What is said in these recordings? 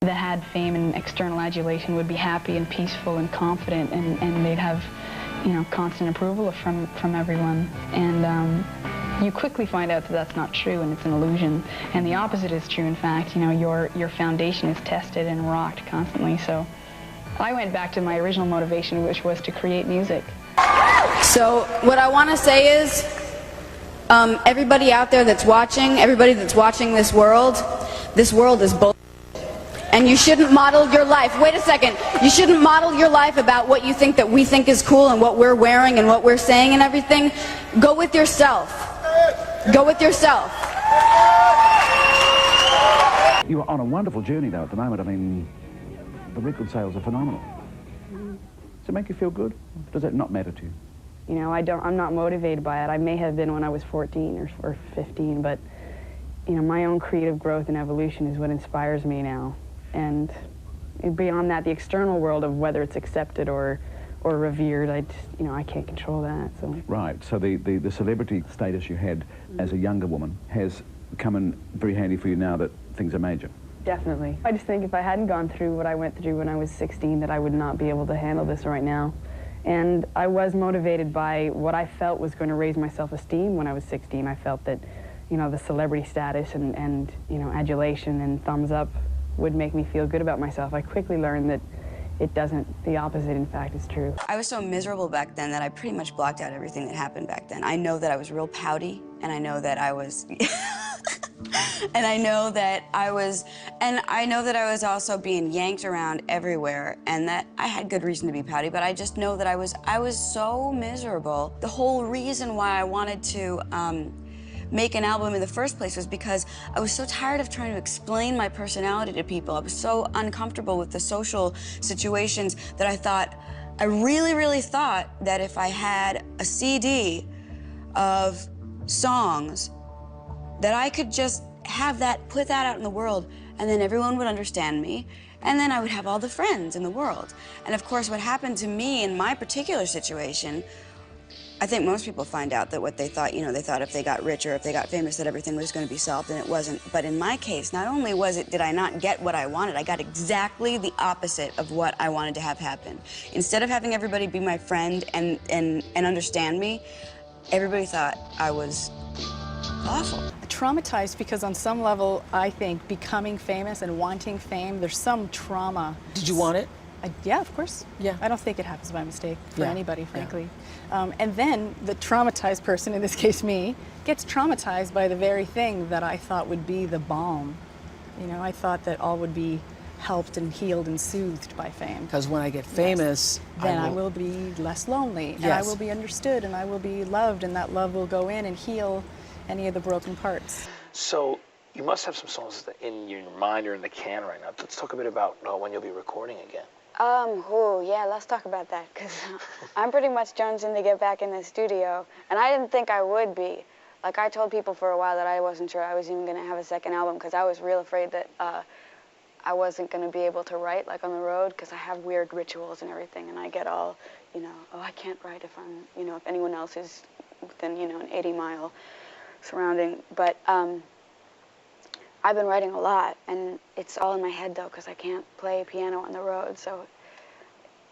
that had fame and external adulation would be happy and peaceful and confident, and they'd have, you know, constant approval from everyone. And you quickly find out that that's not true, and it's an illusion. And the opposite is true, in fact. You know, your foundation is tested and rocked constantly. So I went back to my original motivation, which was to create music. So what I want to say is, everybody out there that's watching, everybody that's watching this world is bull. And you shouldn't model your life. Wait a second. You shouldn't model your life about what you think that we think is cool and what we're wearing and what we're saying and everything. Go with yourself. Go with yourself. You are on a wonderful journey though at the moment. I mean, the record sales are phenomenal. Does it make you feel good? Does it not matter to you? You know, I'm not motivated by it. I may have been when I was 14 or 15, but, you know, my own creative growth and evolution is what inspires me now. And beyond that, the external world of whether it's accepted or revered, I can't control that. So. Right. So the celebrity status you had as a younger woman has come in very handy for you now that things are major. Definitely. I just think if I hadn't gone through what I went through when I was 16, that I would not be able to handle this right now. And I was motivated by what I felt was going to raise my self-esteem when I was 16. I felt that, you know, the celebrity status and you know, adulation and thumbs up would make me feel good about myself. I quickly learned that it doesn't. The opposite, in fact, is true. I was so miserable back then that I pretty much blocked out everything that happened back then. I know that I was real pouty, and I know that I was... and I know that I was also being yanked around everywhere, and that I had good reason to be pouty, but I just know that I was so miserable. The whole reason why I wanted to make an album in the first place was because I was so tired of trying to explain my personality to people. I was so uncomfortable with the social situations that I really, really thought that if I had a CD of songs, that I could just have that, put that out in the world, and then everyone would understand me, and then I would have all the friends in the world. And of course, what happened to me in my particular situation, I think most people find out that what they thought, you know, they thought if they got rich or if they got famous that everything was going to be solved, and it wasn't. But in my case, not only did I not get what I wanted, I got exactly the opposite of what I wanted to have happen. Instead of having everybody be my friend and understand me, everybody thought I was awful. Traumatized because on some level, I think becoming famous and wanting fame, there's some trauma. Did you want it? Yeah, of course. Yeah. I don't think it happens by mistake for anybody, frankly. Yeah. And then the traumatized person, in this case me, gets traumatized by the very thing that I thought would be the balm. You know, I thought that all would be helped and healed and soothed by fame. Because when I get famous, then I will be less lonely, and I will be understood, and I will be loved, and that love will go in and heal any of the broken parts. So you must have some songs in your mind or in the can right now. Let's talk a bit about when you'll be recording again. Yeah, let's talk about that, because I'm pretty much jonesing to get back in the studio, and I didn't think I would be. Like, I told people for a while that I wasn't sure I was even going to have a second album, because I was real afraid that I wasn't going to be able to write, like, on the road, because I have weird rituals and everything, and I get all, you know, oh, I can't write if I'm, you know, if anyone else is within, you know, an 80-mile surrounding. But I've been writing a lot, and it's all in my head, though, because I can't play piano on the road, so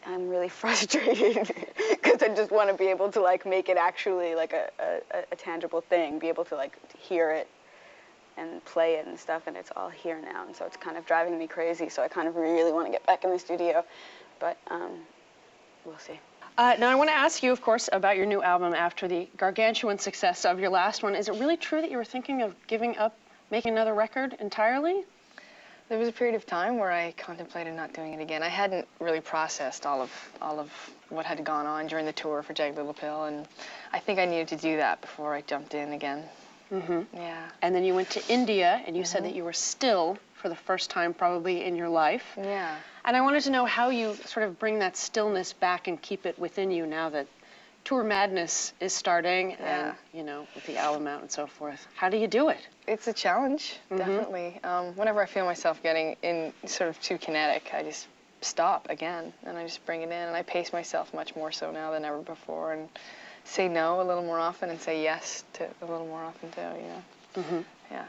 I'm really frustrated because I just want to be able to, like, make it actually, like, a tangible thing, be able to, like, hear it and play it and stuff, and it's all here now, and so it's kind of driving me crazy, so I kind of really want to get back in the studio, but we'll see. Now I want to ask you, of course, about your new album after the gargantuan success of your last one. Is it really true that you were thinking of giving up making another record entirely? There was a period of time where I contemplated not doing it again. I hadn't really processed all of what had gone on during the tour for Jagged Little Pill, and I think I needed to do that before I jumped in again. Mm-hmm. Yeah. And then you went to India, and you said that you were still, for the first time probably in your life. Yeah. And I wanted to know how you sort of bring that stillness back and keep it within you now that tour madness is starting and, you know, with the album out and so forth. How do you do it? It's a challenge, definitely. Whenever I feel myself getting in sort of too kinetic, I just stop again, and I just bring it in, and I pace myself much more so now than ever before, and say no a little more often and say yes to a little more often too, you know? Yeah.